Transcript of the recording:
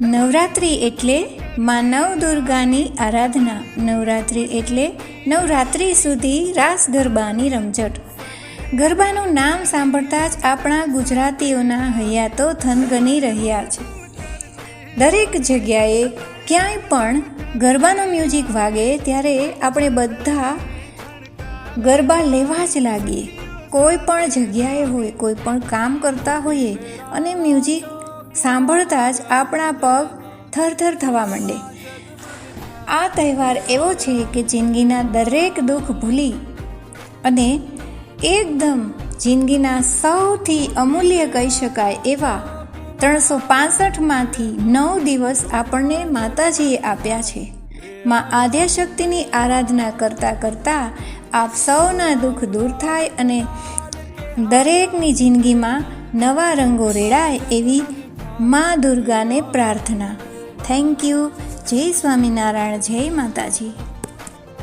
નવરાત્રિ એટલે માં નવદુર્ગાની આરાધના. નવરાત્રિ એટલે નવરાત્રિ સુધી રાસ ગરબાની રમઝટ. ગરબાનું નામ સાંભળતા જ આપણા ગુજરાતીઓના હૈયા તો થનગની રહ્યા છે. દરેક જગ્યાએ ક્યાંય પણ ગરબાનું મ્યુઝિક વાગે ત્યારે આપણે બધા ગરબા લેવા જ લાગીએ. કોઈ પણ જગ્યાએ હોય, કોઈ પણ કામ કરતા હોઈએ અને મ્યુઝિક સાંભળતા જ આપણા પગ થરથર થવા માંડે. આ તહેવાર એવો છે કે જિંદગીના દરેક દુઃખ ભૂલી અને એકદમ જિંદગીના સૌથી અમૂલ્ય કહી શકાય એવા 365માંથી 9 દિવસ આપણને માતાજીએ આપ્યા છે. માં આદ્યશક્તિની આરાધના કરતાં કરતાં આપ સૌના દુઃખ દૂર થાય અને દરેકની જિંદગીમાં નવા રંગો રેડાય એવી માં દુર્ગાને પ્રાર્થના. Thank you. જય સ્વામિનારાયણ. જય માતાજી.